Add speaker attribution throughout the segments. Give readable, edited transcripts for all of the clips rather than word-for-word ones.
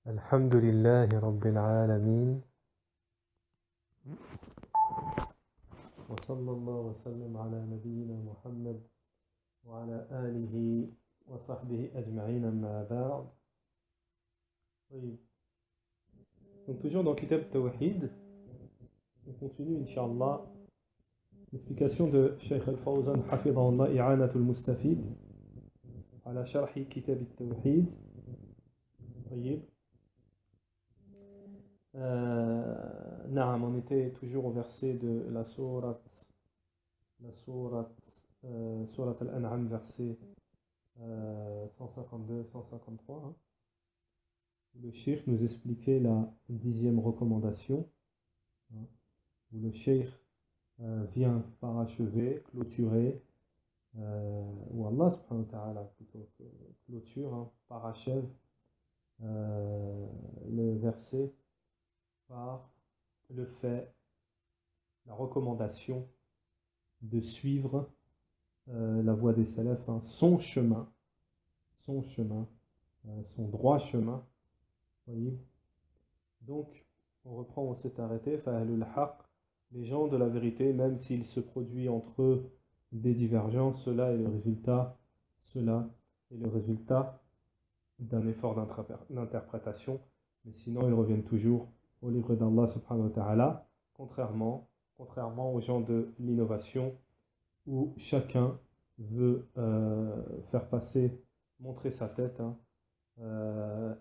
Speaker 1: الحمد لله رب العالمين وصلى الله وسلم على نبينا محمد وعلى آله وصحبه أجمعين أما بعد. Oui. Donc toujours dans Kitab Tawhid, on continue Inch'Allah l'explication de Shaykh Al-Fawzan Hafidahullah I'anatul Mustafid ala Sharhi Kitab Tawhid. طيب. On était toujours au verset de la sourate sourate Al-An'am, verset 152-153, hein, où le cheikh nous expliquait la 10e recommandation, hein, où le cheikh vient parachever, clôturer, ou Allah subhanahu wa ta'ala plutôt que clôture, hein, parachève le verset par le fait, la recommandation de suivre la voie des salafs, hein, son chemin, son droit chemin. Voyez. Donc, on reprend, on s'est arrêté. Fa'alul haq, les gens de la vérité, même s'il se produit entre eux des divergences, cela est le résultat d'un effort d'interprétation. Mais sinon, ils reviennent toujours au livre d'Allah subhanahu wa ta'ala, contrairement aux gens de l'innovation, où chacun veut faire passer, montrer sa tête, hein,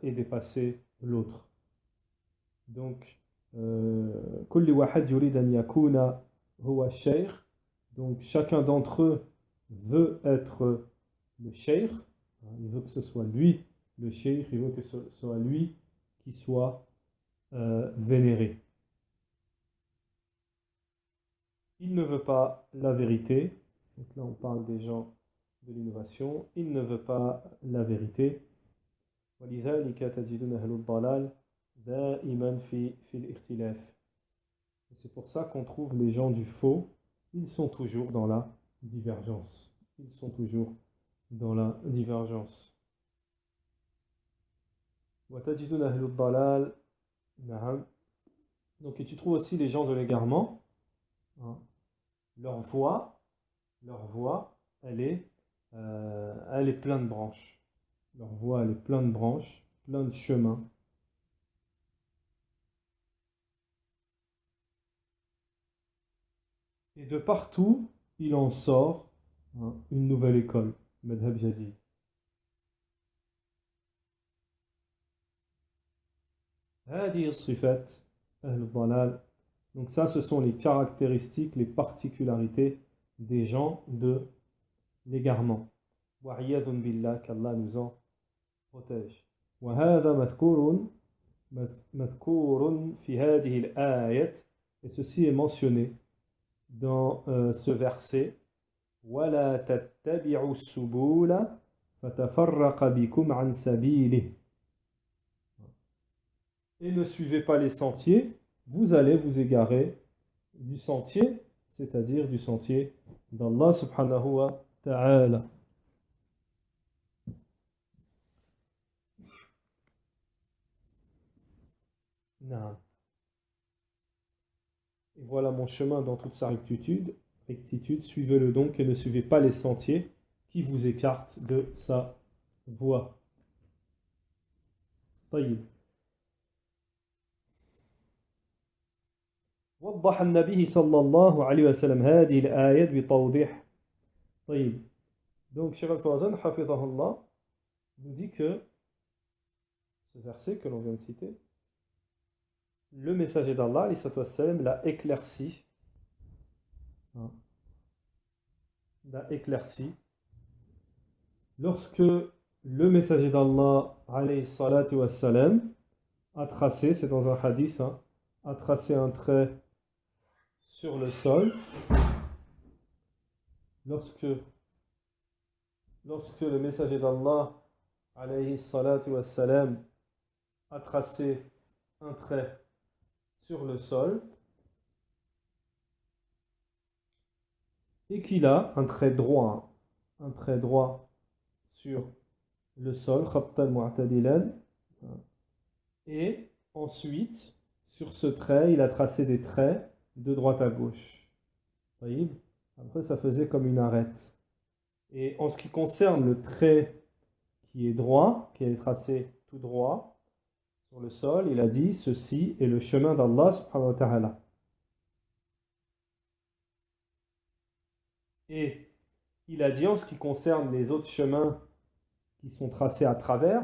Speaker 1: et dépasser l'autre. Donc, kulli wahad yurid an yakuna huwa shaykh. Donc, chacun d'entre eux veut être le shaykh. Il veut que ce soit lui le shaykh, il veut que ce soit lui qui soit vénéré. Il ne veut pas la vérité. Donc là, on parle des gens de l'innovation. Il ne veut pas la vérité. وَلِذَلِكَ تَجِدُونَ أَهْلُ الضَّلَالِ دَائِمًا فِي الْإِخْتِلَافِ. C'est pour ça qu'on trouve les gens du faux, ils sont toujours dans la divergence. Ils sont toujours dans la divergence. وَتَجِدُونَ أَهْلُ الضَّلَالِ نعم. Donc, et tu trouves aussi les gens de l'égarement, hein. Leur voie, elle est pleine de branches. Leur voie, elle est pleine de branches, plein de chemins. Et de partout, il en sort, hein, une nouvelle école, Madhab Jadid. هذه الصفات أهل الضلال. Donc ça, ce sont les caractéristiques, les particularités des gens de l'égarement. وعياذ بالله, qu'Allah nous en protège. وهذا مذكور في هذه الآية. Et ceci est mentionné dans ce verset. ولا تتبعوا السبل فتفرق بكم عن سبيله. Et ne suivez pas les sentiers, vous allez vous égarer du sentier, c'est-à-dire du sentier d'Allah subhanahu wa ta'ala. Et voilà mon chemin dans toute sa rectitude, suivez-le donc et ne suivez pas les sentiers qui vous écartent de sa voie. طيب. وضح النبي صلى الله عليه وسلم هذه الآية بتوضيح. طيب. Donc Cheikh Al-Fawzan Hafidahullah nous dit que ce verset que l'on vient de citer, le messager d'Allah l'a éclairci, hein, lorsque le messager d'Allah alayhi salatu wassalam a tracé, c'est dans un hadith, hein, a tracé un trait sur le sol. Lorsque le messager d'Allah alayhi salatu wassalam a tracé un trait sur le sol et qu'il a un trait droit sur le sol, khattan mu'tadilan, Et ensuite, sur ce trait, il a tracé des traits de droite à gauche. Taïb. Après, ça faisait comme une arête. Et en ce qui concerne le trait qui est droit, qui est tracé tout droit sur le sol, il a dit ceci est le chemin d'Allah subhanahu wa ta'ala. Et il a dit en ce qui concerne les autres chemins qui sont tracés à travers,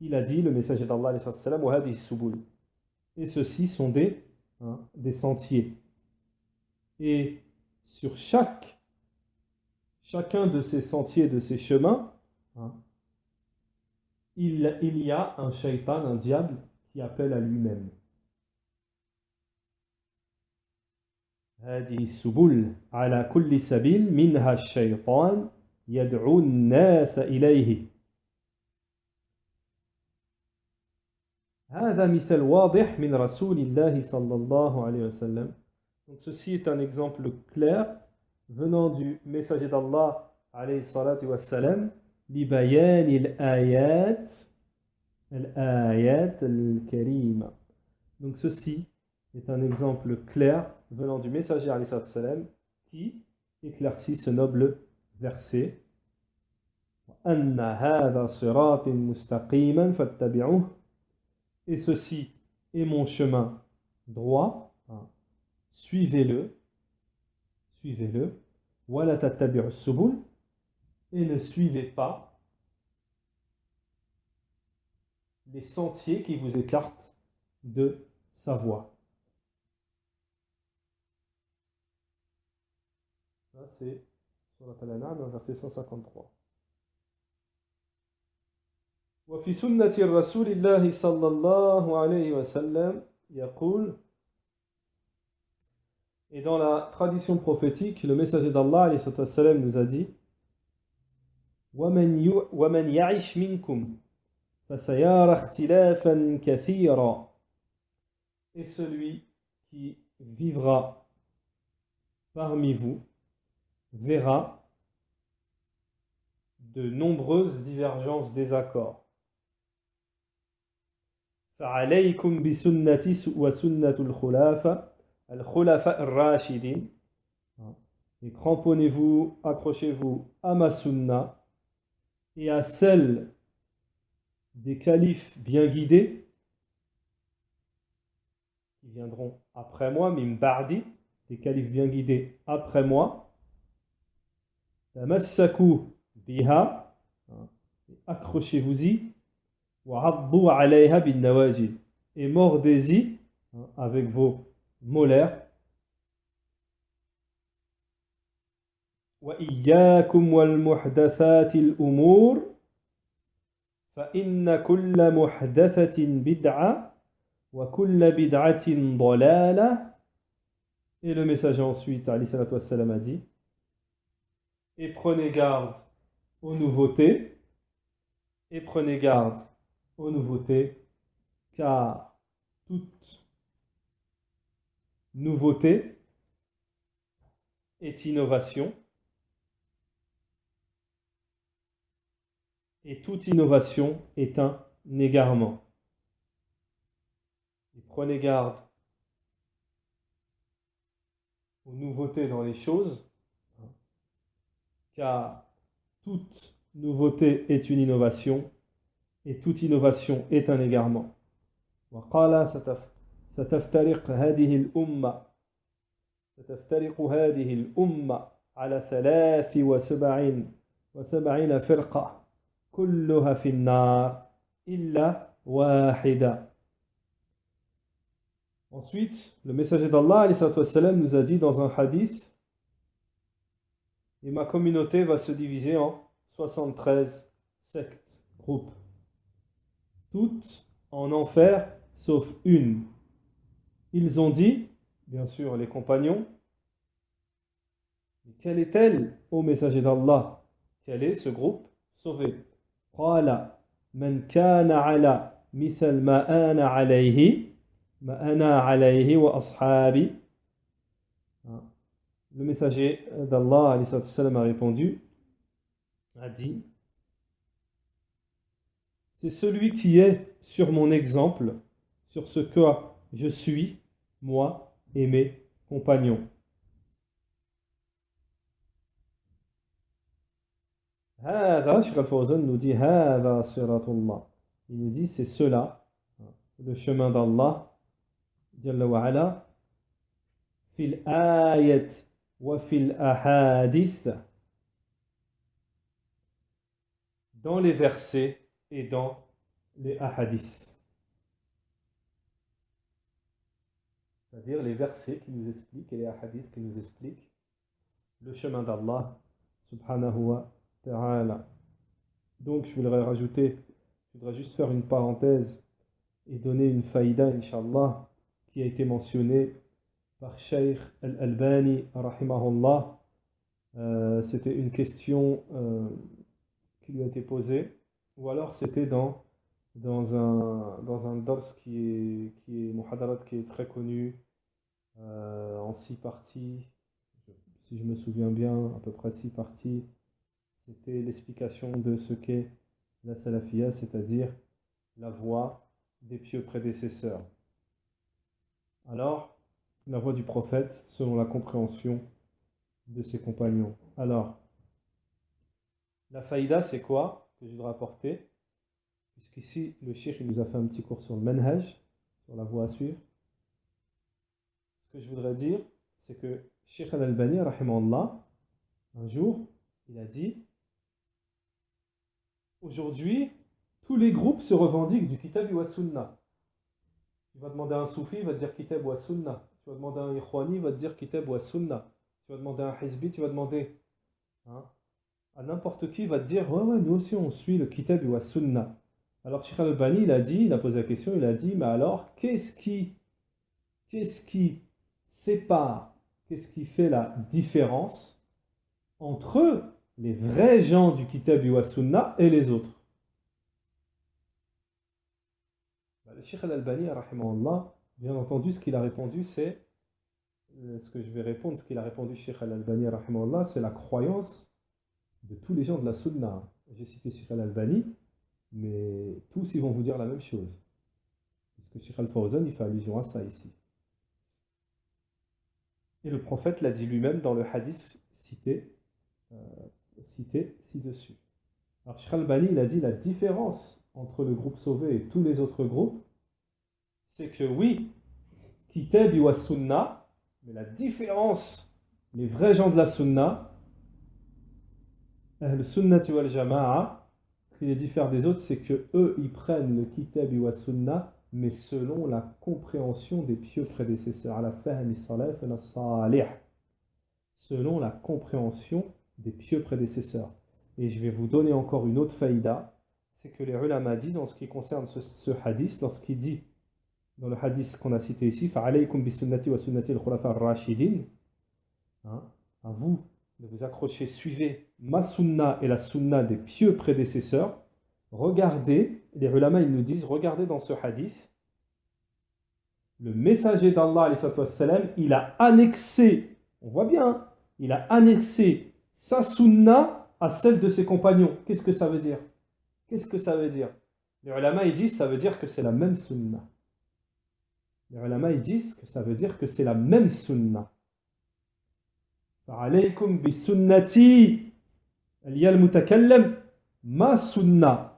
Speaker 1: il a dit le messager d'Allah alayhi salam wa hadhihi subul. Et ceux-ci sont des sentiers. Et sur chacun de ces sentiers, de ces chemins, hein, il y a un shaitan, un diable, qui appelle à lui-même. هذه السبل على كل سبيل منها الشيطان يدعو الناس إليه. هذا مثال واضح من رسول الله صلى الله عليه وسلم. Donc ceci est un exemple clair venant du messager d'Allah alayhi salatu wassalam لبيان الآيات الكريمة. Donc ceci est un exemple clair venant du messager alayhi salatu wassalam qui éclaircit ce noble verset. أن هذا صراط مستقيما فاتبعوه. Et ceci est mon chemin droit, suivez-le, ولا تتبعوا السبل, et ne suivez pas les sentiers qui vous écartent de sa voie. Ça c'est Surat Al-An'am, verset 153. وفي سنة الرسول الله صلى الله عليه وسلم يقول. Et dans la tradition prophétique, le messager d'Allah alayhi salatu wassalam nous a dit وَمَنْ يَعِشْ مِنْكُمْ فَسَيَارَ اخْتِلَافًا كَثِيرًا. Et celui qui vivra parmi vous verra de nombreuses divergences, désaccords. فَعَلَيْكُمْ بِسُنَّتِي وَسُنَّةُ الْخُلَفَاءِ الرَّاشِدِينَ. Et cramponnez-vous, accrochez-vous à ma sunna et à celle des califes bien guidés qui viendront après moi, min ba'di, des califes bien guidés après moi. Tamassaku biha, accrochez-vous-y, wa 'addu 'alayha bin nawajid, et mordez-y avec vos molaires. وإياكم والمحدثات الأمور فإن كل محدثة بدعة وكل بدعة ضلالة. Et le messager ensuite, alayhi salatu wassalam, a dit et prenez garde aux nouveautés, car toute nouveauté est innovation. Et toute innovation est un égarement. Et prenez garde aux nouveautés dans les choses, car toute nouveauté est une innovation, et toute innovation est un égarement. وقال ستفترق هذه الأمة على 73 فرقة كلها في النار إلا واحدة. Ensuite, le messager d'Allah alayhi salatu wassalam, nous a dit dans un hadith et ma communauté va se diviser en 73 sectes, groupes, toutes en enfer sauf une. Ils ont dit, bien sûr les compagnons, mais quelle est-elle, ô messager d'Allah? Quel est ce groupe sauvé? قال من كان على مثل ما أنا عليه وأصحابي. Le messager d'Allah alayhi salatu wassalam, a répondu, a dit c'est celui qui est sur mon exemple, sur ce que je suis, moi et mes compagnons. هذا Cheikh Al-Fawzan nous dit هذا صراط الله. Il nous dit c'est cela, le chemin d'Allah, Jalla wa ala, fil ayat wa fil ahadith, dans les versets et dans les ahadiths. C'est-à-dire les versets qui nous expliquent et les hadiths qui nous expliquent le chemin d'Allah subhanahu wa ta'ala. Donc je voudrais juste faire une parenthèse et donner une faïda, Inch'Allah, qui a été mentionnée par Shaykh Al-Albani, rahimahullah. C'était une question qui lui a été posée, ou alors c'était dans un dars qui est muhadarat, qui est très connu, en 6 parties, si je me souviens bien, à peu près 6 parties. C'était l'explication de ce qu'est la salafia, c'est-à-dire la voie des pieux prédécesseurs. Alors, la voie du prophète selon la compréhension de ses compagnons. Alors, la faïda, c'est quoi que je voudrais apporter? Puisqu'ici, le cheikh il nous a fait un petit cours sur le manhaj, sur la voie à suivre. Ce que je voudrais dire, c'est que Cheikh Al-Albani, rahimahullah, un jour, il a dit: aujourd'hui, tous les groupes se revendiquent du kitab wa sunna. Tu vas demander à un soufi, il va te dire kitab wa sunna. Tu vas demander à un ikhwani, il va te dire kitab wa sunna. Tu vas demander à un hizbi, tu vas demander, hein, à n'importe qui, il va te dire ouais, nous aussi on suit le kitab wa sunna. Alors Cheikh Al-Albani, il a posé la question, il a dit: mais alors, qu'est-ce qui sépare, qu'est-ce qui fait la différence entre les vrais gens du kitab wa sunna et les autres? Le Cheikh Al-Albani, rahimahullah, bien entendu, ce qu'il a répondu, c'est ce que je vais répondre, ce qu'il a répondu Cheikh Al-Albani, rahimahullah, c'est la croyance de tous les gens de la sunna. J'ai cité Cheikh Al-Albani, mais tous ils vont vous dire la même chose. Parce que Cheikh Al-Fawzan, il fait allusion à ça ici. Et le prophète l'a dit lui-même dans le hadith cité ci-dessus. Alors Cheikh Al-Albani, il a dit la différence entre le groupe sauvé et tous les autres groupes, c'est que oui, Kitab wa Sunna, mais la différence, les vrais gens de la Sunna, le Sunnati wal Jama'a, ce qui les diffère des autres, c'est que eux, ils prennent le Kitab wa Sunna, mais selon la compréhension des pieux prédécesseurs, à la fahmi salaf et salih, selon la compréhension des pieux prédécesseurs. Et je vais vous donner encore une autre faïda, c'est que les ulama disent en ce qui concerne ce hadith, lorsqu'il dit dans le hadith qu'on a cité ici, فَعَلَيْكُمْ بِسُنَّتِي وَسُنَّةِ الْخُلَفَاءِ الرَّاشِدِينَ, à vous de vous accrocher, suivez ma sunna et la sunna des pieux prédécesseurs. Regardez, les ulama ils nous disent, regardez dans ce hadith, le messager d'Allah, alayhi salatu wassalam, il a annexé, on voit bien, il a annexé sa sunna à celle de ses compagnons. Qu'est-ce que ça veut dire? Qu'est-ce que ça veut dire? Les ulama ils disent, ça veut dire que c'est la même sunna. Les ulama ils disent que ça veut dire que c'est la même sunna. فَعَلَيْكُمْ بِسُنَّتِي الْيَا الْمُتَكَلَّمْ مَا سُنَّةِ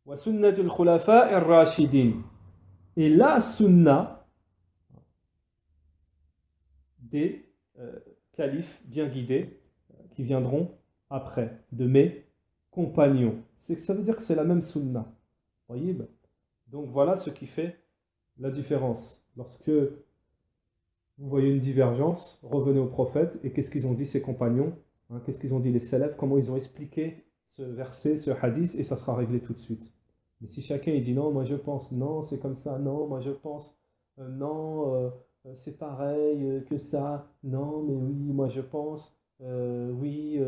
Speaker 1: وَسُنَّةِ الْخُلَفَاءِ الرَّاشِدِينَ. Et la sunna des califes bien guidés qui viendront après, de mes compagnons. Ça veut dire que c'est la même sunna. Voyez? Donc voilà ce qui fait la différence. Lorsque vous voyez une divergence, revenez au prophète et qu'est-ce qu'ils ont dit ses compagnons, qu'est-ce qu'ils ont dit les salafs, comment ils ont expliqué ce verset, ce hadith, et ça sera réglé tout de suite. Mais si chacun il dit non, moi je pense, non, c'est comme ça, non, moi je pense, non, c'est pareil que ça, non, mais oui, moi je pense, oui,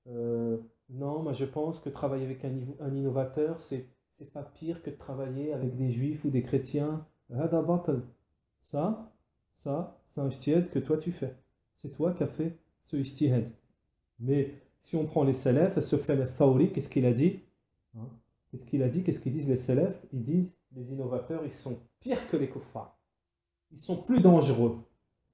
Speaker 1: non, moi je pense que travailler avec un innovateur, c'est pas pire que de travailler avec des juifs ou des chrétiens. Ça, c'est un ijtihad que toi tu fais. C'est toi qui as fait ce ijtihad. Mais si on prend les salafs, Sufyan al-Thawri, qu'est-ce qu'il a dit? Hein. Qu'est-ce qu'il a dit? Qu'est-ce qu'ils disent les salafs? Ils disent les innovateurs, ils sont pires que les kuffars. Ils sont plus dangereux.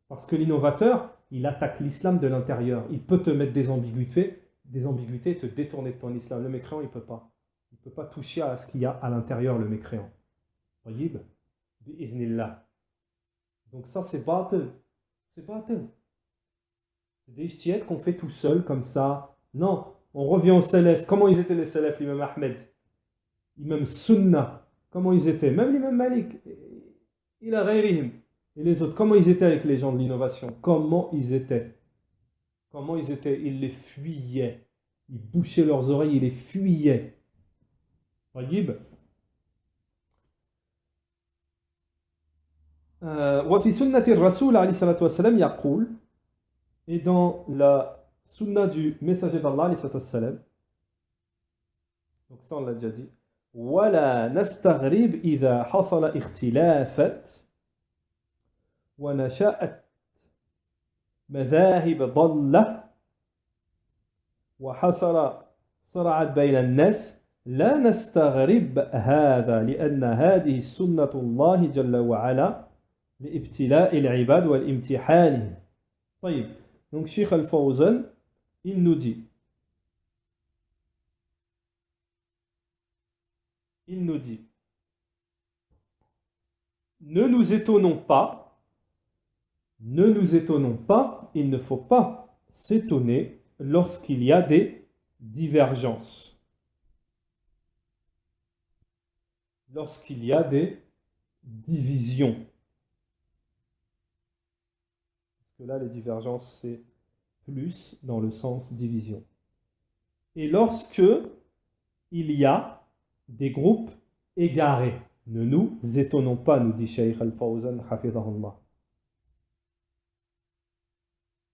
Speaker 1: Parce que l'innovateur, il attaque l'islam de l'intérieur. Il peut te mettre des ambiguïtés et te détourner de ton islam. Le mécréant, il ne peut pas. Il ne peut pas toucher à ce qu'il y a à l'intérieur, le mécréant. Tayyib, bi'iznillah. Donc ça, c'est batil. C'est batil. C'est des ijtihad qu'on fait tout seul, comme ça. Non, on revient aux salafs. Comment ils étaient les salafs, l'imam Ahmed? L'imam Sunna. Comment ils étaient? Même l'imam Malik. Il a ghayrihim. Et les autres, comment ils étaient avec les gens de l'innovation? Comment ils étaient? Comment ils étaient? Ils les fuyaient. Ils bouchaient leurs oreilles, ils les fuyaient. طيب. وفي سنة الرسول عليه الصلاة والسلام يقول, et dans la sunna du messager d'Allah عليه الصلاة والسلام, donc ça on l'a déjà dit, ولا نستغرب إذا حصل اختلافات ونشأت مذاهب ضلة وحصل صراعات بين الناس لا نستغرب هذا لأن هذه سنة الله جل وعلا لابتلاء العباد والامتحانهم. طيب. Donc Cheikh Al-Fawzan, il nous dit, ne nous étonnons pas, il ne faut pas s'étonner lorsqu'il y a des divergences, lorsqu'il y a des divisions. Parce que là, les divergences, c'est plus dans le sens division. Et lorsque il y a des groupes égarés, ne nous étonnons pas, nous dit Shaykh Al-Fawzan, hafizahullah.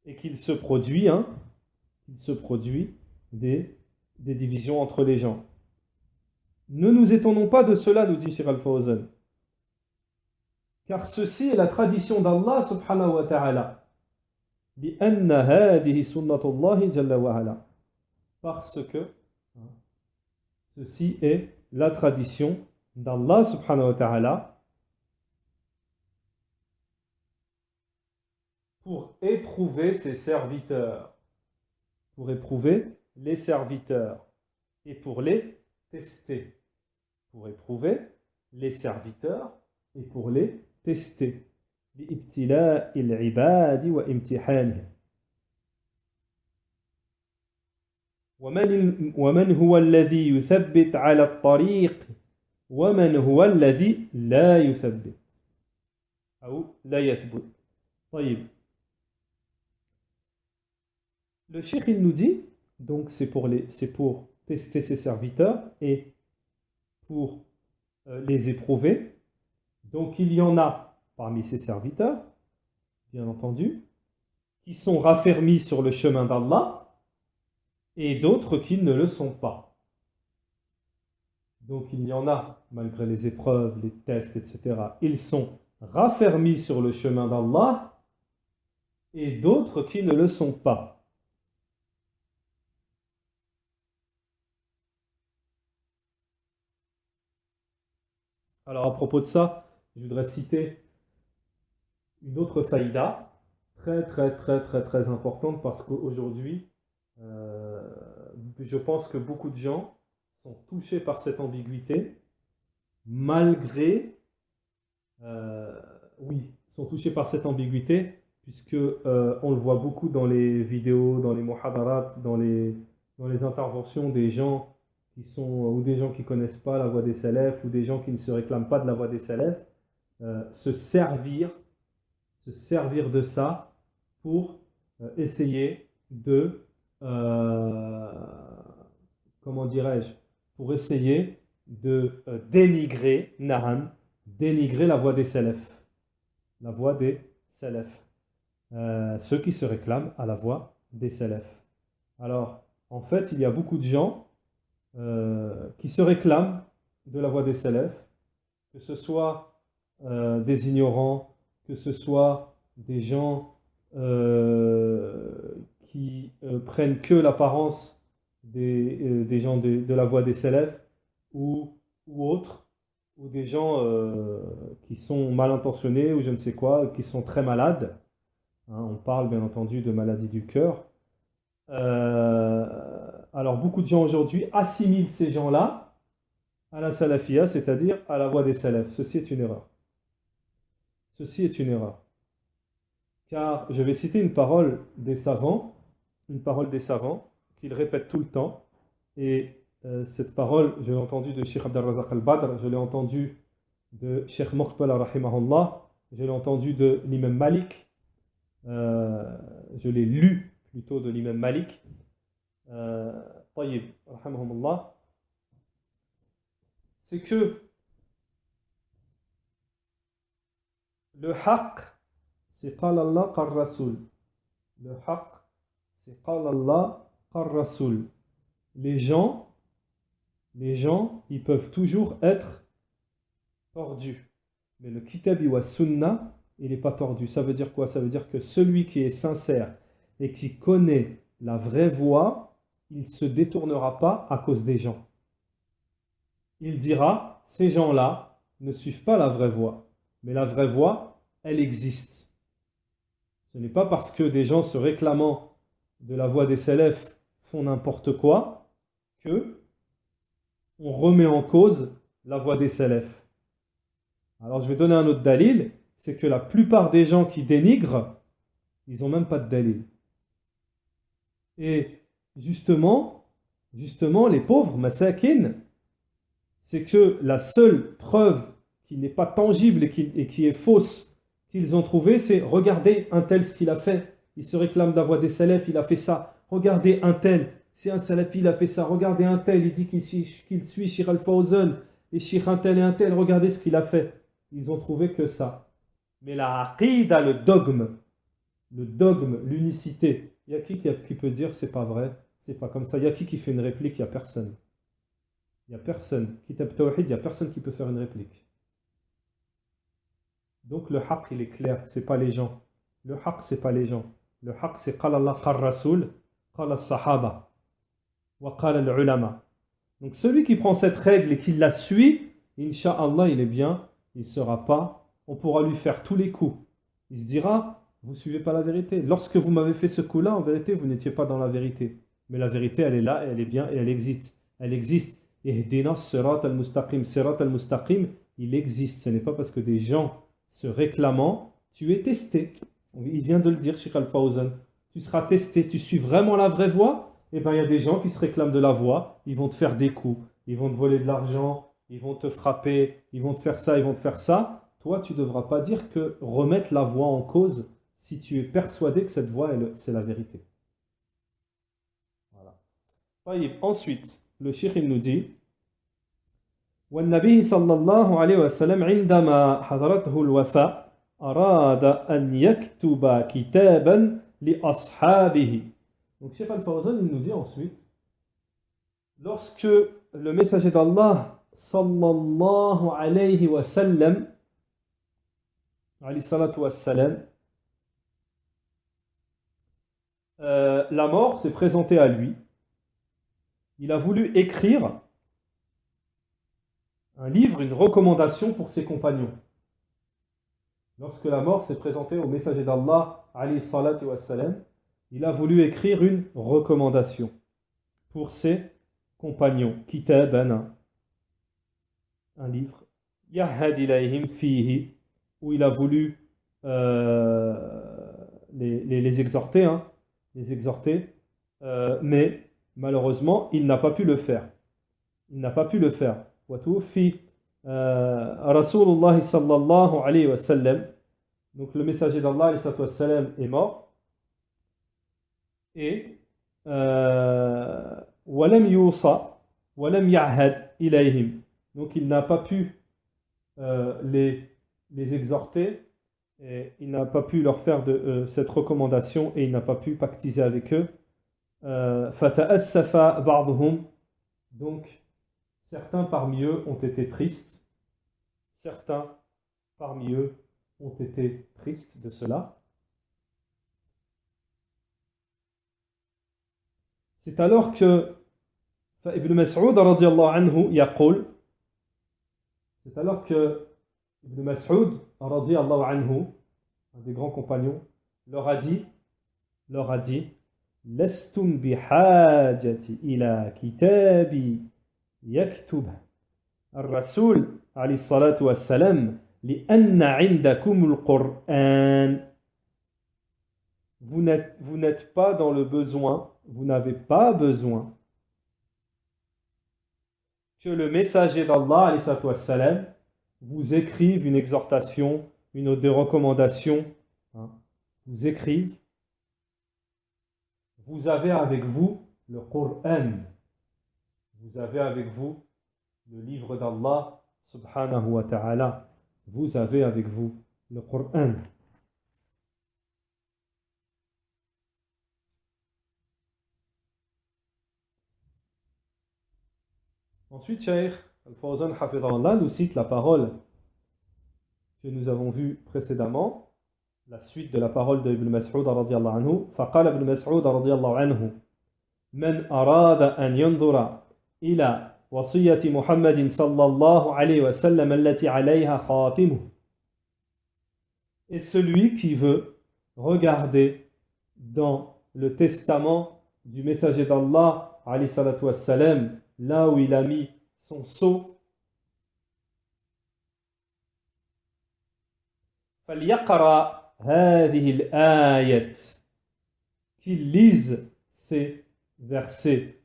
Speaker 1: Et qu'il se produit, des divisions entre les gens. Ne nous étonnons pas de cela, nous dit Shaykh Al-Fawzan. Car ceci est la tradition d'Allah subhanahu wa ta'ala. لأن هذه سنة الله جل وعلا. Parce que ceci est la tradition d'Allah subhanahu wa ta'ala pour éprouver ses serviteurs, pour éprouver les serviteurs et pour les tester, pour éprouver les serviteurs et pour les tester. لابتلاء العباد وامتحانهم. ومن هو الذي يثبت على الطريق ومن هو الذي لا يثبت أو لا يثبت. طيب. Le cheikh il nous dit, donc c'est pour tester ses serviteurs et pour les éprouver. Donc il y en a parmi ses serviteurs, bien entendu, qui sont raffermis sur le chemin d'Allah et d'autres qui ne le sont pas. Donc il y en a, malgré les épreuves, les tests, etc., ils sont raffermis sur le chemin d'Allah et d'autres qui ne le sont pas. Alors à propos de ça, je voudrais citer une autre faïda très très très très très importante parce qu'aujourd'hui, je pense que beaucoup de gens sont touchés par cette ambiguïté malgré, sont touchés par cette ambiguïté puisque on le voit beaucoup dans les vidéos, dans les muhadarat, dans les interventions des gens qui sont ou des gens qui connaissent pas la voie des salafs ou des gens qui ne se réclament pas de la voie des salafs, se servir de ça pour essayer de, comment dirais-je, pour essayer de dénigrer la voie des salafs, ceux qui se réclament à la voie des salafs. Alors, en fait, il y a beaucoup de gens qui se réclament de la voie des salafs, que ce soit des ignorants, que ce soit des gens qui prennent que l'apparence des gens de la voie des salafs, ou autres, ou des gens qui sont mal intentionnés ou je ne sais quoi, qui sont très malades. Hein, on parle bien entendu de maladie du cœur. Euh, alors beaucoup de gens aujourd'hui assimilent ces gens-là à la salafia, c'est-à-dire à la voie des salafs. Ceci est une erreur. Ceci est une erreur. Car je vais citer une parole des savants qu'ils répètent tout le temps. Et cette parole, je l'ai entendue de Sheikh Abdel Razak al-Badr, je l'ai entendue de Sheikh Moqbala rahimahullah, je l'ai entendue de l'imam Malik, je l'ai lu plutôt de l'imam Malik. Tayyib, rahimahumullah, c'est que le haqq, c'est qala Allah qal Rasoul. Le haqq, c'est qala Allah qal Rasoul. Les gens, ils peuvent toujours être tordus. Mais le kitabi wa sunna, il n'est pas tordu. Ça veut dire quoi? Ça veut dire que celui qui est sincère et qui connaît la vraie voie, il ne se détournera pas à cause des gens. Il dira, ces gens-là ne suivent pas la vraie voie. Mais la vraie voie, elle existe. Ce n'est pas parce que des gens se réclamant de la voie des salafs font n'importe quoi que on remet en cause la voie des salafs. Alors je vais donner un autre dalil, c'est que la plupart des gens qui dénigrent, ils n'ont même pas de dalil. Et justement, les pauvres, masakin, c'est que la seule preuve qui n'est pas tangible et qui est fausse qu'ils ont trouvée, c'est regardez un tel ce qu'il a fait. Il se réclame de la voie des salafs, il a fait ça. Regardez un tel, c'est un salafi, il a fait ça. Regardez un tel, il dit qu'il suit Sheikh Al-Fawzan et Sheikh un tel et un tel, regardez ce qu'il a fait. Ils ont trouvé que ça. Mais la aqida, le dogme, l'unicité, il y a qui peut dire c'est pas vrai, c'est pas comme ça. Il y a qui fait une réplique, il n'y a personne. Il n'y a personne. Kitab Tawhid, il n'y a personne qui peut faire une réplique. Donc le haqq, il est clair, c'est pas les gens. Le haqq, c'est pas les gens. Le haqq, c'est qala Allah, qala Rasoul, qala Sahaba, wa qala al-ulama. Donc celui qui prend cette règle et qui la suit, Inch'Allah, il est bien, il ne sera pas, on pourra lui faire tous les coups. Il se dira, vous ne suivez pas la vérité. Lorsque vous m'avez fait ce coup-là, en vérité, vous n'étiez pas dans la vérité. Mais la vérité, elle est là, elle est bien et elle existe. Elle existe. Ihdina sirat al-mustaqim. Sirat al-mustaqim, il existe. Ce n'est pas parce que des gens se réclamant, tu es testé. Il vient de le dire, Sheikh Al-Fawzan. Tu seras testé, tu suis vraiment la vraie voie. Eh bien, il y a des gens qui se réclament de la voie, ils vont te faire des coups, ils vont te voler de l'argent, ils vont te frapper, ils vont te faire ça, ils vont te faire ça. Toi, tu ne devras pas dire que remettre la voie en cause si tu es persuadé que cette voie, c'est la vérité. Voilà. Ensuite, le cheikh il nous dit والنبي صلى الله عليه وسلم عندما حضرته الوفاة أراد أن يكتب كتابا لأصحابه. Donc Cheikh Al-Fawzan il nous dit ensuite, lorsque le messager d'Allah sallallahu alayhi wa sallam, alayhi salatu wa salam, la mort s'est présentée à lui, il a voulu écrire un livre, une recommandation pour ses compagnons. Lorsque la mort s'est présentée au messager d'Allah alayhi salatu wa salam, il a voulu écrire une recommandation pour ses compagnons. Kitaban, un livre. Yahad ilayhim fihi, où il a voulu les exhorter, mais malheureusement, il n'a pas pu le faire. Il n'a pas pu le faire. Watufi Rasulullah sallallahu alayhi wa sallam, donc le messager d'Allah alayhi wa sallam est mort, et walam yusa walam ya'had ilayhim, donc il n'a pas pu les exhorter, et il n'a pas pu leur faire cette recommandation, et il n'a pas pu pactiser avec eux. Fata'assafa ba'dhum, donc certains parmi eux ont été tristes, certains parmi eux ont été tristes de cela. C'est alors que فابن مسعود رضي الله عنه يقول c'est alors que Ibn Mas'ud رضي الله عنه, un des grands compagnons, leur a dit لستم بحاجة إلى كتاب يكتب الرسول عليه الصلاة والسلام لأن عندكم القرآن. Vous n'êtes pas dans le besoin, vous n'avez pas besoin que le messager d'Allah alayhi salatu wassalam vous écrive une exhortation, une des recommandations, vous écrive. Vous avez avec vous le Coran, vous avez avec vous le livre d'Allah subhanahu wa ta'ala, vous avez avec vous le Coran. Ensuite, Shaykh Al-Fawzan hafidhahullah nous cite la parole que nous avons vue précédemment, la suite de la parole de Ibn Mas'ud radiyallahu anhu. فقال ابن مسعود رضي الله عنه من أراد أن ينظر إلى وصية محمد صلى الله عليه وسلم التي عليها خاتمه. Et celui qui veut regarder dans le testament du messager d'Allah alayhi salatu wassalam, là où il a mis son sceau, فليقرأ هذه الآية, qu'il lise ces versets,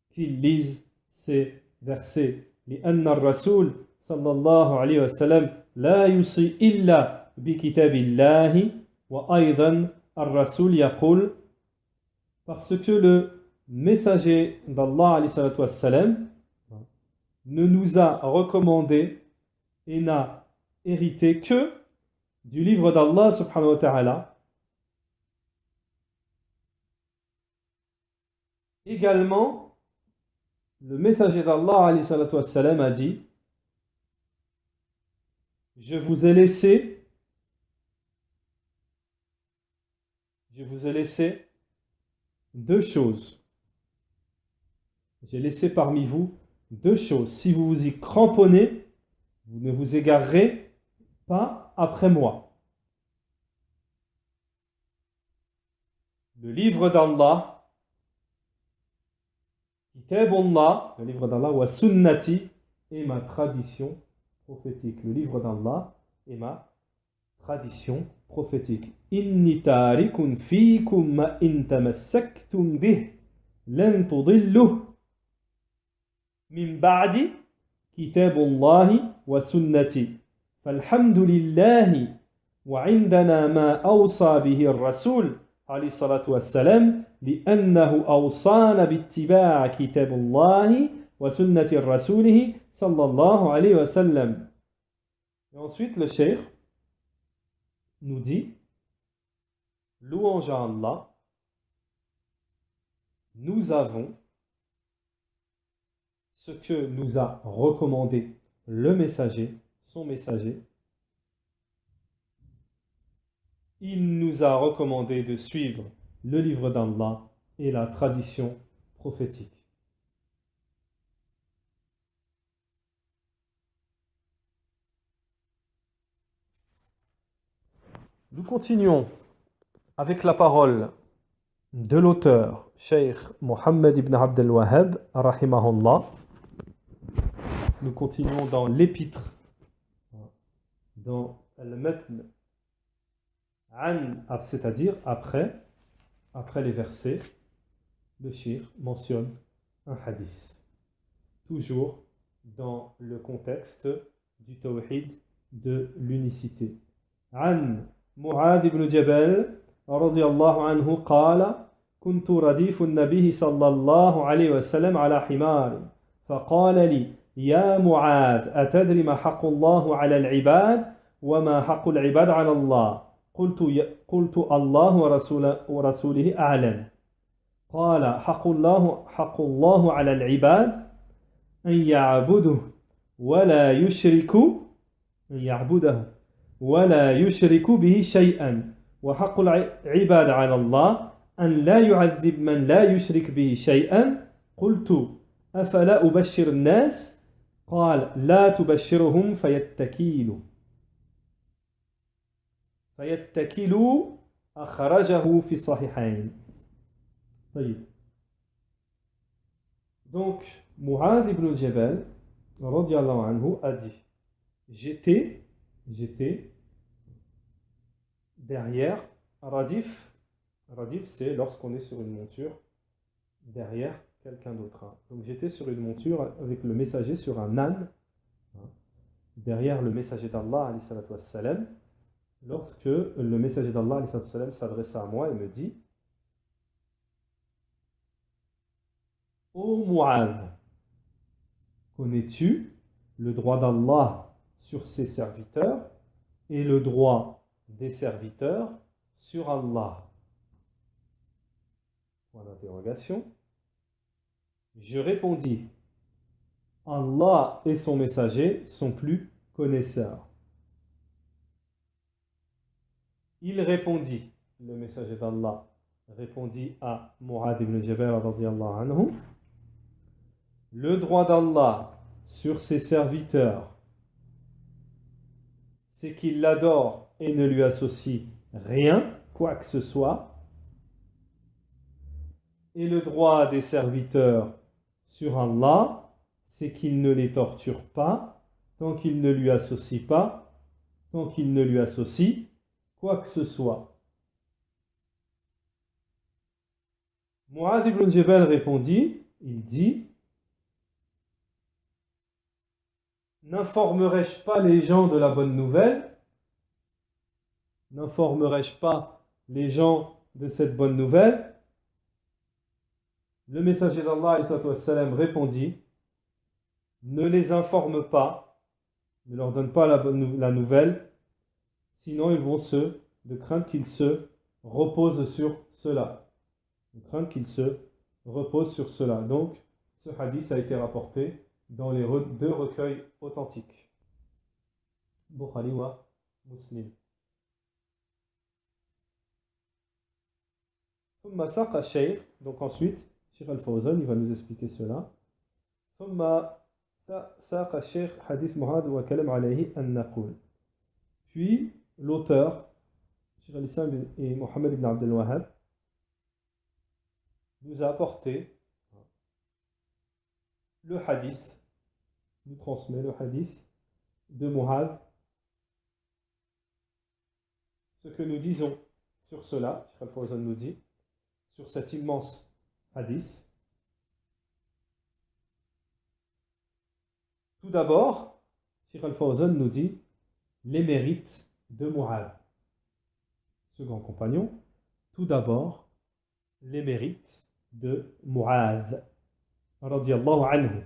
Speaker 1: qu'il lise ces versets. لأن الرسول صلى الله عليه وسلم لا يوصي إلا بكتاب الله وأيضا الرسول يقول, parce que le messager d'Allah alayhi salatu wassalam ne nous a recommandé et n'a hérité que du livre d'Allah subhanahu wa ta'ala. Également, le messager d'Allah alayhi salatu wassalam a dit: je vous ai laissé deux choses. J'ai laissé parmi vous deux choses. Si vous vous y cramponnez, vous ne vous égarerez pas après moi. Le livre d'Allah, Kitabullah, le livre d'Allah, wa sunnati, et ma tradition prophétique. Le livre d'Allah et ma tradition prophétique. Inni tarikun fikum ma in tamassaktum bih lan tudilluh min ba'di kitabullahi wa sunnati. فالحمد لله وعندنا ما أوصى به الرسول عليه الصلاة والسلام لأنه أوصانا باتباع كتاب الله وسنة رسوله صلى الله عليه وسلم. Et ensuite le cheikh nous dit: louange à Allah, nous avons ce que nous a recommandé le messager, son messager. Il nous a recommandé de suivre le livre d'Allah et la tradition prophétique. Nous continuons avec la parole de l'auteur Cheikh Mohammed ibn Abd al-Wahhab rahimahullah. Nous continuons dans l'épître, dans al-matn an, c'est-à-dire après les versets, le cheikh mentionne un hadith, toujours dans le contexte du tawhid, de l'unicité. An Mu'adh ibn Jabal radiyallahu anhu قال كنت رديف النبي صلى الله عليه وسلم على حمار فقال لي يا معاذ أتدري ما حق الله على العباد وما حق العباد على الله؟ قلت الله ورسوله أعلم. قال حق الله على العباد أن يعبده ولا يشرك به شيئا وحق العباد على الله أن لا يعذب من لا يشرك به شيئا. قلت أفلا أبشر الناس قال لا تبشرهم فيتكلوا أخرجه في الصحيحين. طيب. Donc, Mu'adh ibn Jabal, radiallahu anhu, a dit j'étais derrière Radif. Radif, c'est lorsqu'on est sur une monture derrière quelqu'un d'autre. Donc, j'étais sur une monture avec le messager sur un âne, derrière le messager d'Allah, alayhi salatu wassalam, lorsque le messager d'Allah, alayhi salatu wassalam, s'adressa à moi et me dit Ô Mu'adh, connais-tu le droit d'Allah sur ses serviteurs et le droit des serviteurs sur Allah? Point d'interrogation. Je répondis Allah et son messager sont plus connaisseurs. Il répondit, le messager d'Allah répondit à Mu'adh ibn Jabal radiyallahu anhu, le droit d'Allah sur ses serviteurs, c'est qu'il l'adore et ne lui associe rien, quoi que ce soit. Et le droit des serviteurs sur Allah, c'est qu'il ne les torture pas, tant qu'il ne lui associe pas, tant qu'il ne lui associe quoi que ce soit. Mu'adh ibn Jabal répondit, il dit, n'informerai-je pas les gens de la bonne nouvelle? N'informerai-je pas les gens de cette bonne nouvelle? Le messager d'Allah répondit, ne les informe pas, ne leur donne pas la nouvelle, sinon ils vont de crainte qu'ils se reposent sur cela. De crainte qu'ils se reposent sur cela. Donc, ce hadith a été rapporté dans les deux recueils authentiques. Bukhari wa Muslim. Donc ensuite, Cheikh Al-Fawzan, il va nous expliquer cela. Puis l'auteur, Cheikh Al-Islam et Mohammed ibn Abdel Wahhab, nous a apporté le hadith, nous transmet le hadith de Mu'adh. Ce que nous disons sur cela, Cheikh Al-Fawzan nous dit, sur cet immense hadith. Tout d'abord, Cheikh Al-Fawzan nous dit les mérites de Mu'adh, ce grand compagnon. Tout d'abord, les mérites de Mu'adh, radiyallahu anhu.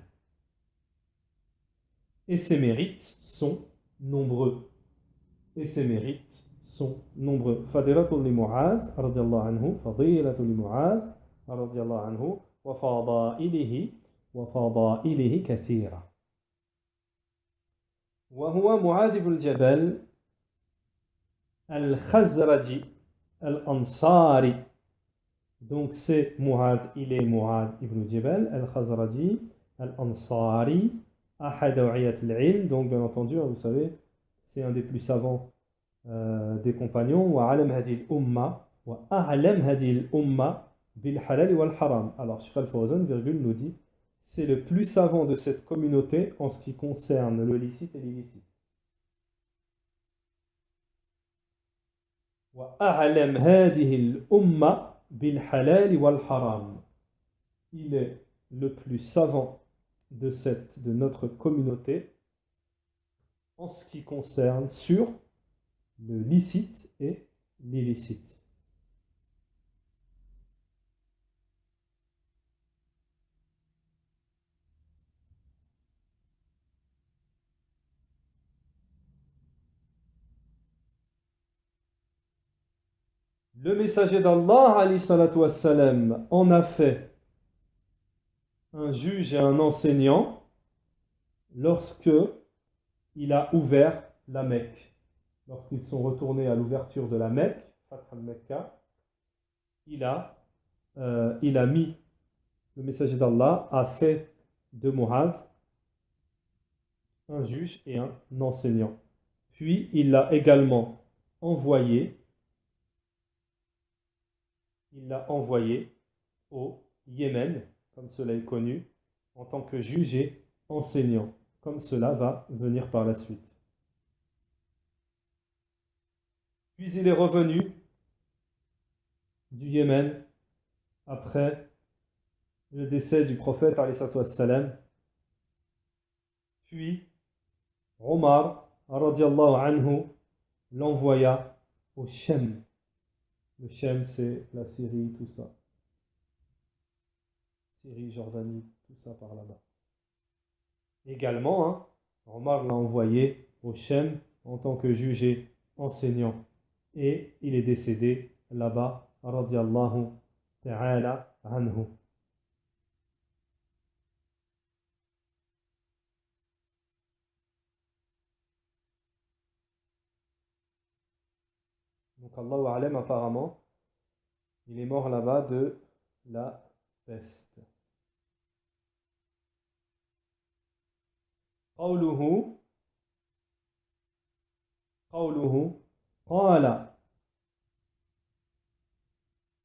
Speaker 1: Et ces mérites sont nombreux. Fadilatul li Mu'adh, radiyallahu anhu, fadilatul li Mu'adh, radiyallahu anhu, wa fadailihi kathira. وهو معاذ بن الجبل الخزرجي الأنصاري. Donc c'est Mu'adh, il est Mu'adh ibn Jabal al-Khazraji al-Ansari ahad awiyat al-ilm. Donc bien entendu, vous savez, c'est un des plus savants des compagnons. Wa alam hadi al-umma wa a'lam hadi al-umma bil halal wal haram. Alors Cheikh Al-Fawzan nous dit c'est le plus savant de cette communauté en ce qui concerne le licite et l'illicite. وَأَعْلَمْ هَذِهِ الْأُمَّةِ بِالْحَلَالِ وَالْحَرَامِ. Il est le plus savant de notre communauté en ce qui concerne sur le licite et l'illicite. Le messager d'Allah, alayhi salatu wassalam, en a fait un juge et un enseignant lorsque il a ouvert la Mecque. Lorsqu'ils sont retournés à l'ouverture de la Mecque, Fath al-Mecca, il a mis, le messager d'Allah a fait de Mu'adh, un juge et un enseignant. Puis il l'a également envoyé, au Yémen, comme cela est connu, en tant que juge et enseignant, comme cela va venir par la suite. Puis il est revenu du Yémen après le décès du prophète alayhi salam. Puis Omar radiallahu anhu l'envoya au Shem. Le Shem, c'est la Syrie, tout ça. Syrie, Jordanie, tout ça par là-bas. Également, Omar l'a envoyé au Shem en tant que juge et enseignant. Et il est décédé là-bas, radiallahu ta'ala anhu. Donc Allahu a'lam, apparemment, il est mort là-bas de la peste. قوله قال.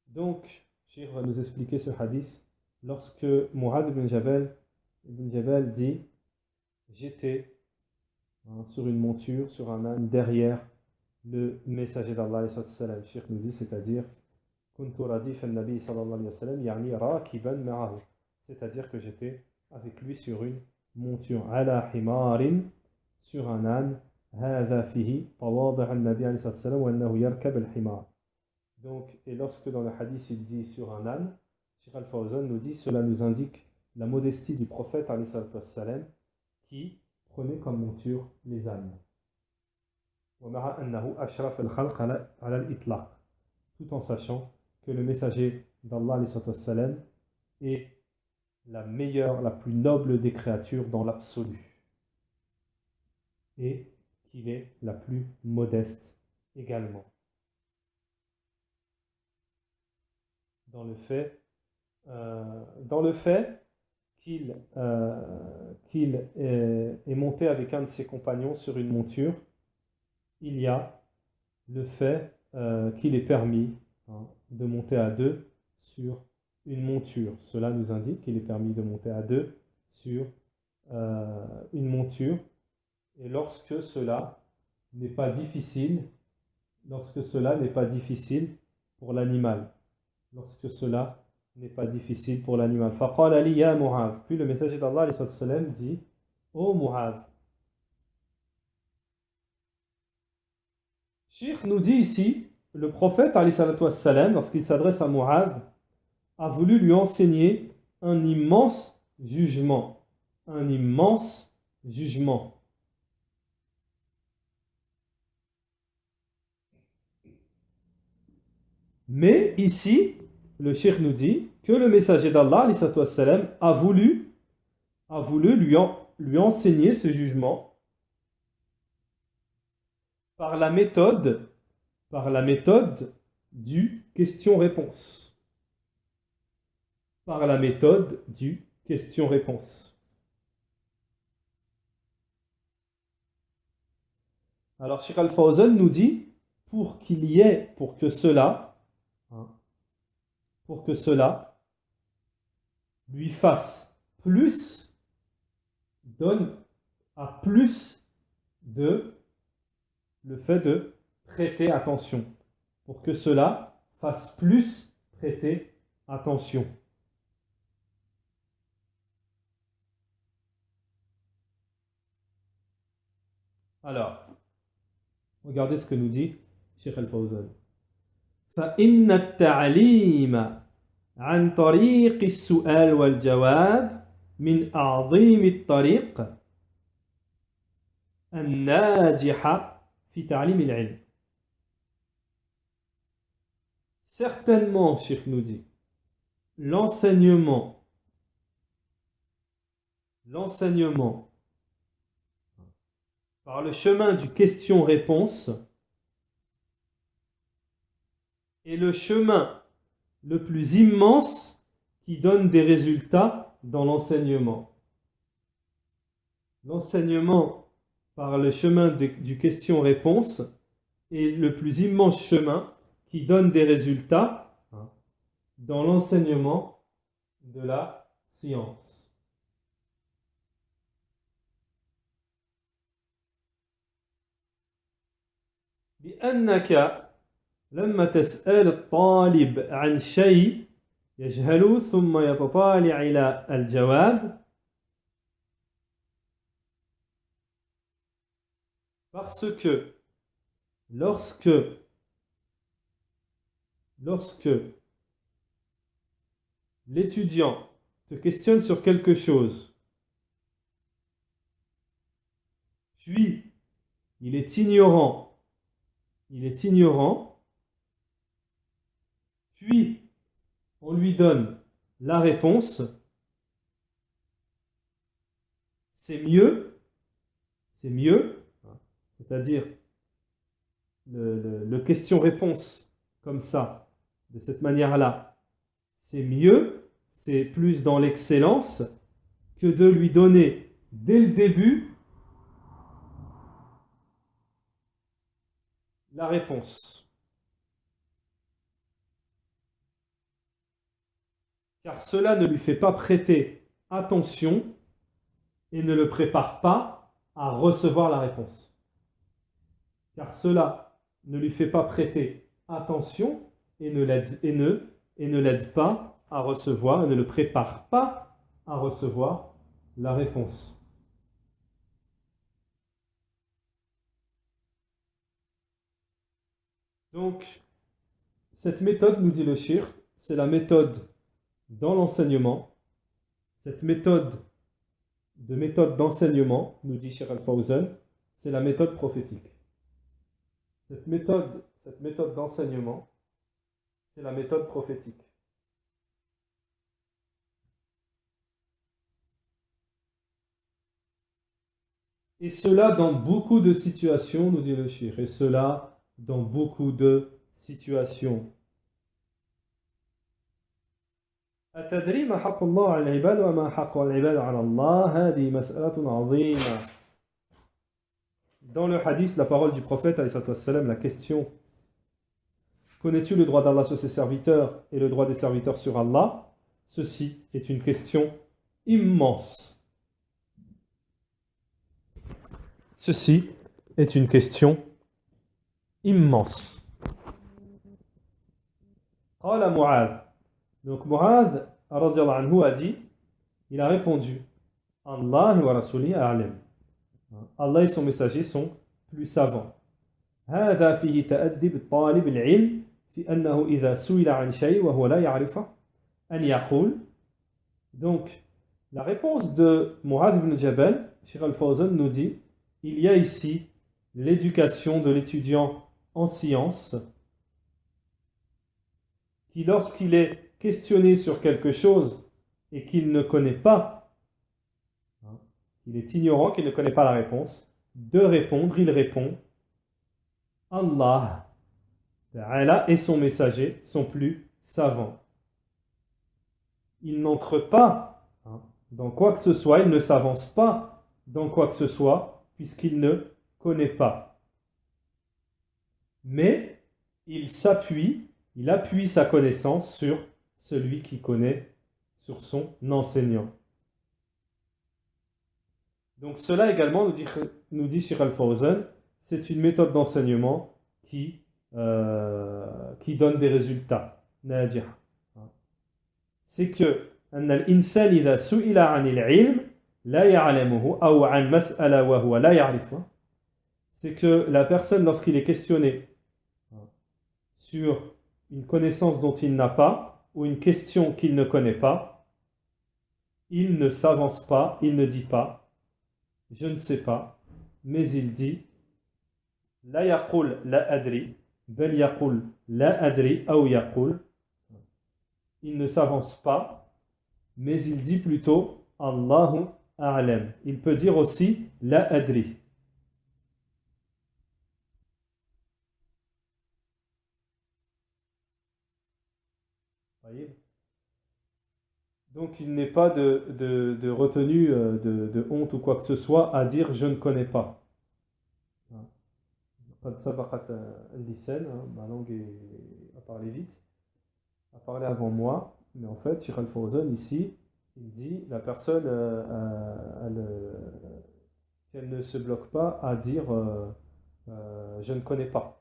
Speaker 1: Donc, Cheikh va nous expliquer ce hadith. Lorsque Mu'adh ibn Jabal dit j'étais sur une monture, sur un âne, derrière le messager d'Allah, Cheikh nous dit, c'est-à-dire كنت رديف النبي صلى الله عليه وسلم يعني راكبا معه, c'est-à-dire que j'étais avec lui sur une monture, على حمار, sur un âne, هذا فيه تواضع النبي عليه الصلاة والسلام وأنه يركب الحمار. Donc, et lorsque dans le hadith il dit sur un âne, Cheikh Al-Fawzan nous dit, cela nous indique la modestie du prophète alayhi salam qui prenait comme monture les ânes. ومع أنه أشرف الخلق على الإطلاق, tout en sachant que le messager d'Allah salam est la meilleure, la plus noble des créatures dans l'absolu, et qu'il est la plus modeste également. Dans le fait qu'il est monté avec un de ses compagnons sur une monture, il y a le fait qu'il est permis de monter à deux sur une monture. Cela nous indique qu'il est permis de monter à deux sur une monture, et lorsque cela n'est pas difficile pour l'animal. Lorsque cela n'est pas difficile pour l'animal. فَقَالَ لِي يَا مُعَاذ. Puis le messager d'Allah dit, ô Mu'adh. Cheikh nous dit ici, le prophète salam, lorsqu'il s'adresse à Mu'adh, a voulu lui enseigner un immense jugement. Un immense jugement. Mais ici, le cheikh nous dit que le messager d'Allah salam, a voulu lui enseigner ce jugement par la méthode du question-réponse. Par la méthode du question-réponse. Alors, Cheikh Al-Fawzan nous dit, pour que cela lui fasse plus, donne à plus de le fait de prêter attention. Pour que cela fasse plus prêter attention. Alors, regardez ce que nous dit Cheikh Al-Fawzan. فإن التعليم عن طريق السؤال والجواب من أعظم الطريق الناجحة في تعليم العلم. Certainement, Cheikh nous dit, l'enseignement par le chemin du question-réponse est le chemin le plus immense qui donne des résultats dans l'enseignement. L'enseignement par le chemin du question-réponse est le plus immense chemin qui donne des résultats dans l'enseignement de la science. بأنك لما تسأل الطالب عن شيء يجهل ثم يتطالع إلى الجواب parce que lorsque l'étudiant te questionne sur quelque chose, puis il est ignorant, puis on lui donne la réponse, c'est mieux, c'est-à-dire le question-réponse comme ça, de cette manière-là, c'est mieux, c'est plus dans l'excellence que de lui donner dès le début la réponse. Car cela ne lui fait pas prêter attention et ne le prépare pas à recevoir la réponse. Car cela ne lui fait pas prêter attention et ne l'aide pas à recevoir, et ne le prépare pas à recevoir la réponse. Donc, cette méthode, nous dit le shir, c'est la méthode dans l'enseignement. Cette méthode d'enseignement, nous dit Cheikh Al-Fawzan, c'est la méthode prophétique. Cette méthode d'enseignement, c'est la méthode prophétique. Et cela dans beaucoup de situations, nous dit le shir, et cela dans beaucoup de situations. أتدري ما حق الله على العباد وما حق العباد على الله؟ هذه مسألة عظيمة. Dans le hadith, la parole du prophète, la question: connais-tu le droit d'Allah sur ses serviteurs et le droit des serviteurs sur Allah? Ceci est une question immense. Ceci est une question immense. قال معاذ. Donc Mu'adh radiyallahu anhu a dit, il a répondu: Allah wa rasulihi a'lam. Allah et son messager sont plus savants. هذا فيه تأدي بالطالب العلم في أنه إذا سئل عن شيء وهو لا يعرفه أن يقول. Donc la réponse de Mu'adh ibn Jabal, Cheikh Al-Fawzan nous dit, il y a ici l'éducation de l'étudiant en sciences qui, lorsqu'il est questionné sur quelque chose et qu'il ne connaît pas, il est ignorant, qu'il ne connaît pas la réponse, de répondre, il répond: Allah Ta'ala et son messager sont plus savants. Il n'entre pas dans quoi que ce soit, il ne s'avance pas dans quoi que ce soit, puisqu'il ne connaît pas. Mais il appuie sa connaissance sur celui qui connaît, sur son enseignant. Donc cela également, nous dit Cheikh Al-Fawzan, c'est une méthode d'enseignement qui donne des résultats. C'est que الإنسان إذا سئل عن العلم لا يعلمه أو عن مسألة وهو لا يعرفه. C'est que la personne, lorsqu'il est questionné sur une connaissance dont il n'a pas ou une question qu'il ne connaît pas, il ne s'avance pas, il ne dit pas je ne sais pas, mais il dit لا يقول لا أدري بل يقول لا أدري أو يقول. Il ne s'avance pas, mais il dit plutôt Allahu a'lam. Il peut dire aussi la adri. Donc il n'est pas de retenue, de honte ou quoi que ce soit à dire je ne connais pas. Qad sabaqat al-lisan, ma langue a parlé vite, a parlé avant moi, mais en fait, Cheikh Al-Fawzan ici, il dit la personne, qu'elle ne se bloque pas à dire je ne connais pas.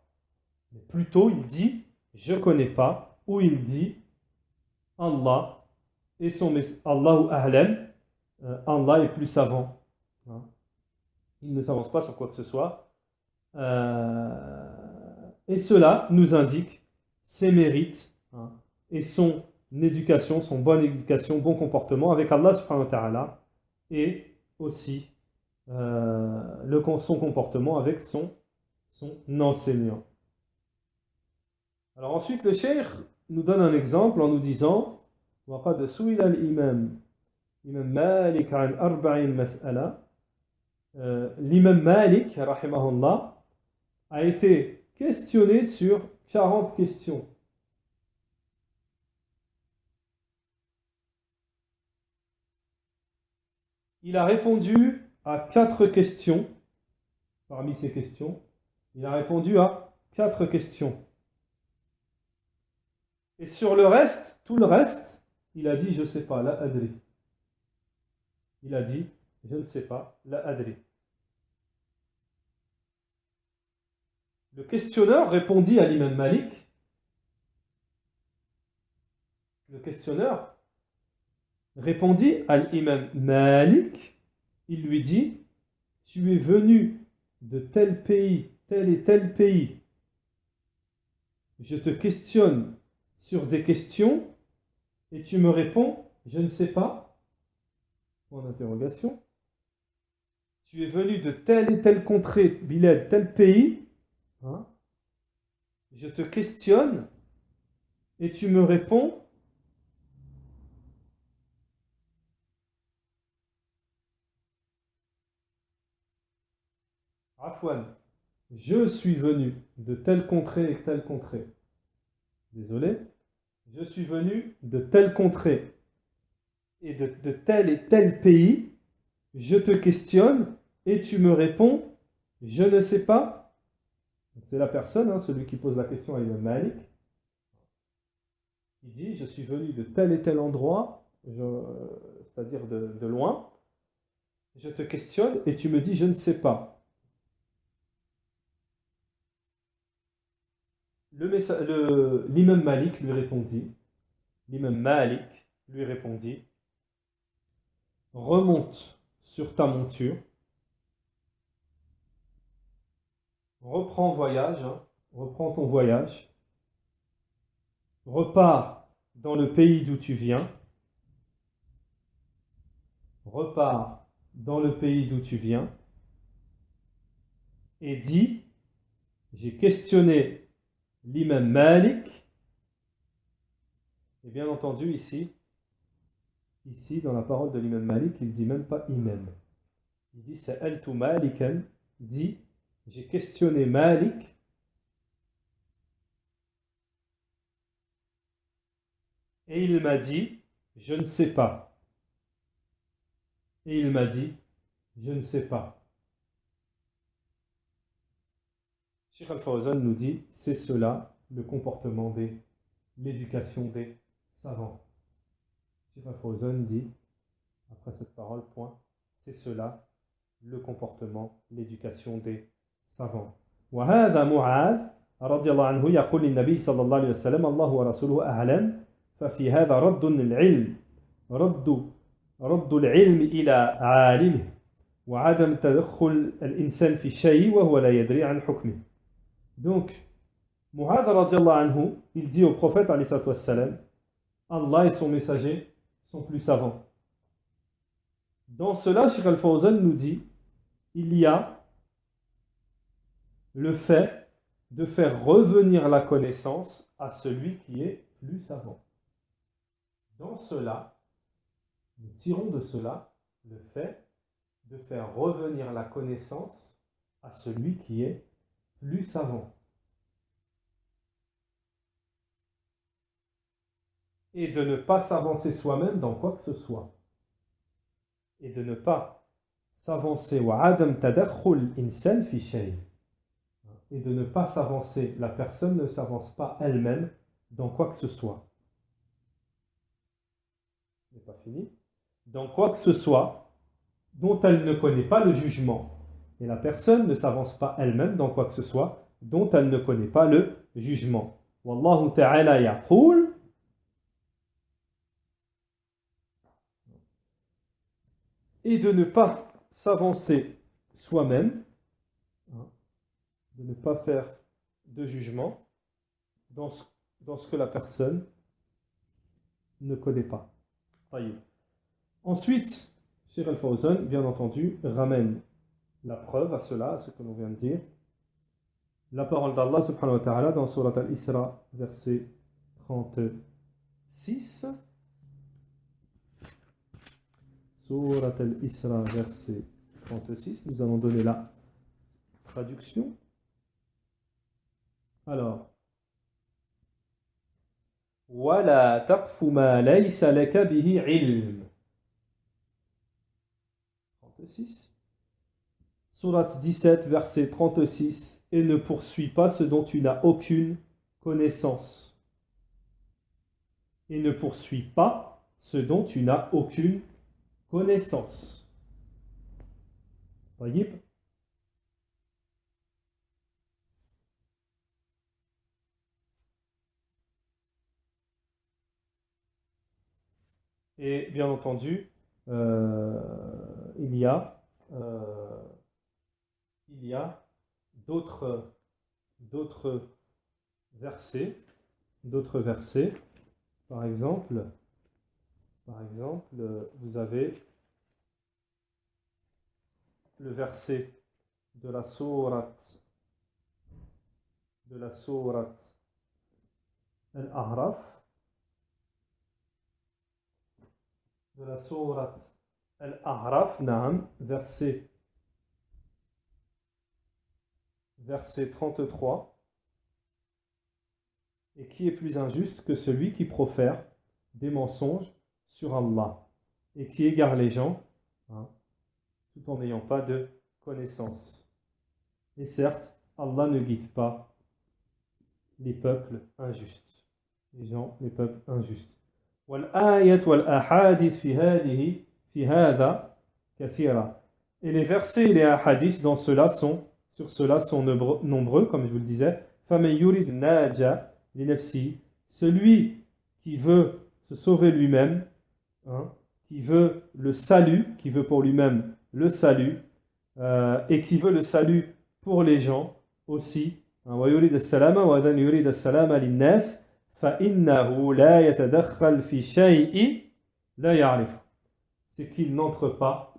Speaker 1: Mais plutôt, il dit je connais pas, ou il dit Allah et son Allahu A'lam, Allah est plus savant. Hein. Il ne s'avance pas sur quoi que ce soit. Et cela nous indique ses mérites, hein, et son éducation, son bonne éducation, bon comportement avec Allah subhanahu wa ta'ala, et aussi son comportement avec son enseignant. Alors ensuite, le cheikh nous donne un exemple en nous disant وَقَدْ سُئِلَ الْإِمَامِ Imam Malik عن 40 مسألة. L'imam Malik, rahimahullah, a été questionné sur 40 questions. Il a répondu à 4 questions. Parmi ces questions, il a répondu à 4 questions. Et sur le reste, tout le reste, il a dit je ne sais pas, la adri. Il a dit je ne sais pas, la adri. Le questionneur répondit à l'imam Malik. Le questionneur répondit à l'imam Malik. Il lui dit tu es venu de tel pays, tel et tel pays. Je te questionne sur des questions et tu me réponds je ne sais pas. Point d'interrogation. Tu es venu de telle et telle contrée, Bilal, tel pays. Hein? Je te questionne et tu me réponds Afwan, je suis venu de telle contrée et telle contrée. Désolé. Je suis venu de telle contrée et de tel et tel pays. Je te questionne et tu me réponds je ne sais pas. C'est la personne, hein, celui qui pose la question à Imam Malik. Il dit je suis venu de tel et tel endroit, c'est-à-dire de loin. Je te questionne et tu me dis je ne sais pas. L'imam Malik lui répondit, remonte sur ta monture, reprends ton voyage, repars dans le pays d'où tu viens, et dis, j'ai questionné l'imam Malik, et bien entendu ici dans la parole de l'imam Malik, il ne dit même pas imam. Il dit Sa'altu Malikan, dit j'ai questionné Malik et il m'a dit je ne sais pas. Et il m'a dit je ne sais pas. Cheikh Al-Fawzan nous dit c'est cela le comportement l'éducation des savants. Cheikh Al-Fawzan dit après cette parole, point, c'est cela le comportement, l'éducation des savants. وهذا معاذ رضي الله عنه يقول للنبي صلى الله عليه وسلم الله ورسوله أعلم ففي هذا رد العلم رد العلم إلى عالمه وعدم تدخل الإنسان في شيء وهو لا يدري عن حكمه. Donc Mu'adh radiallahu anhu, il dit au prophète alayhi salatu wassalam, Allah et son messager sont plus savants. Dans cela, Cheikh Al-Fawzan nous dit, il y a le fait de faire revenir la connaissance à celui qui est plus savant. Dans cela, nous tirons de cela le fait de faire revenir la connaissance à celui qui est plus savant. et de ne pas s'avancer soi-même dans quoi que ce soit. Et de ne pas s'avancer et de ne pas s'avancer, la personne ne s'avance pas elle-même dans quoi que ce soit. Ce n'est pas fini. Dans quoi que ce soit dont elle ne connaît pas le jugement. Et la personne ne s'avance pas elle-même dans quoi que ce soit dont elle ne connaît pas le jugement. Wallahu ta'ala yaqul. Et de ne pas s'avancer soi-même, de ne pas faire de jugement dans ce que la personne ne connaît pas. Ensuite, Cheikh Al-Fawzan, bien entendu, ramène la preuve à cela, à ce que l'on vient de dire. La parole d'Allah subhanahu wa ta'ala dans Surat Al-Isra, verset 36. Surat Al-Isra, verset 36. Nous allons donner la traduction. Alors, وَلَا تَقْفُ مَا لَيْسَ لَكَ بِهِ عِلْمٍ. 36. Sourate 17, verset 36. Et ne poursuis pas ce dont tu n'as aucune connaissance. Et ne poursuis pas ce dont tu n'as aucune connaissance. طيب. Et bien entendu, il y a d'autres versets. Par exemple, vous avez le verset de la sourate Al-A'raf, verset 33. Et qui est plus injuste que celui qui profère des mensonges sur Allah et qui égare les gens, tout en n'ayant pas de connaissance. Et certes, Allah ne guide pas les peuples injustes. Les peuples injustes. Et les versets et les hadiths sur cela sont nombreux, comme je vous le disais. Celui qui veut se sauver lui-même, qui veut le salut, qui veut pour lui-même le salut, et qui veut le salut pour les gens aussi. C'est qu'il n'entre pas,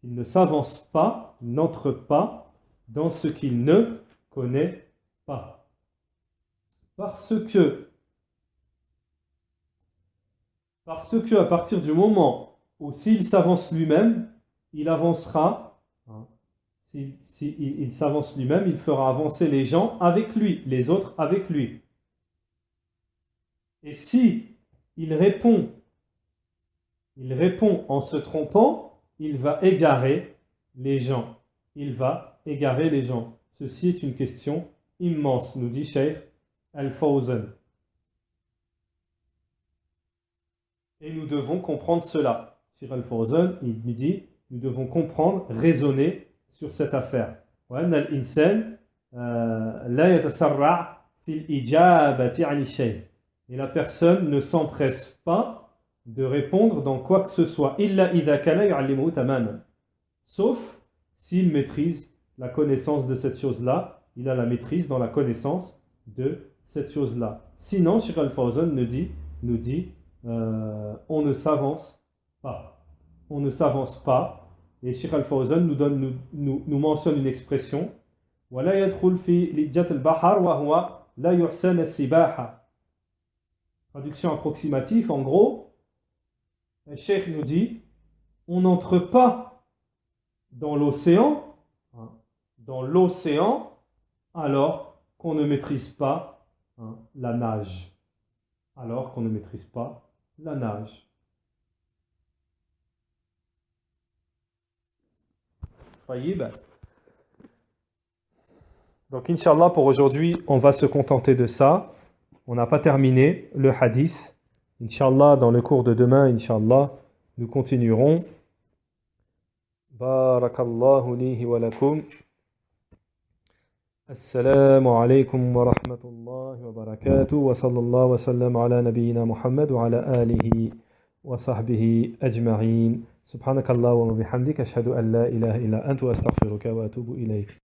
Speaker 1: il ne s'avance pas, il n'entre pas dans ce qu'il ne connaît pas. Parce que à partir du moment où s'il s'avance lui-même, il avancera, il s'avance lui-même, il fera avancer les gens avec lui, les autres avec lui. Et si il répond en se trompant, il va égarer les gens. Ceci est une question immense, nous dit Cheikh Al-Fawzan. Et nous devons comprendre cela. Cheikh Al-Fawzan, il nous dit, nous devons comprendre, raisonner sur cette affaire. Et la personne ne s'empresse pas de répondre dans quoi que ce soit, sauf s'il maîtrise la connaissance de cette chose-là, il a la maîtrise dans la connaissance de cette chose-là. Sinon, Cheikh Al-Fawzan nous dit on ne s'avance pas. Et Cheikh Al-Fawzan nous mentionne une expression traduction approximative, en gros, le Cheikh nous dit on n'entre pas dans l'océan alors qu'on ne maîtrise pas la nage. alors qu'on ne maîtrise pas la nage. طيب. Donc, Inch'Allah, pour aujourd'hui, on va se contenter de ça. On n'a pas terminé le hadith. Inch'Allah, dans le cours de demain, Inch'Allah, nous continuerons. Barakallahu lihi wa lakum. Assalamu alaikum wa rahmatullahi wa barakatuh. Wa sallallahu wa sallam ala nabiyyina Muhammad wa ala alihi wa sahbihi ajma'in. Subhanakallah wa bihamdik. Ashhadu an la ilaha illa anta wa astaghfiruka wa atubu ilayk.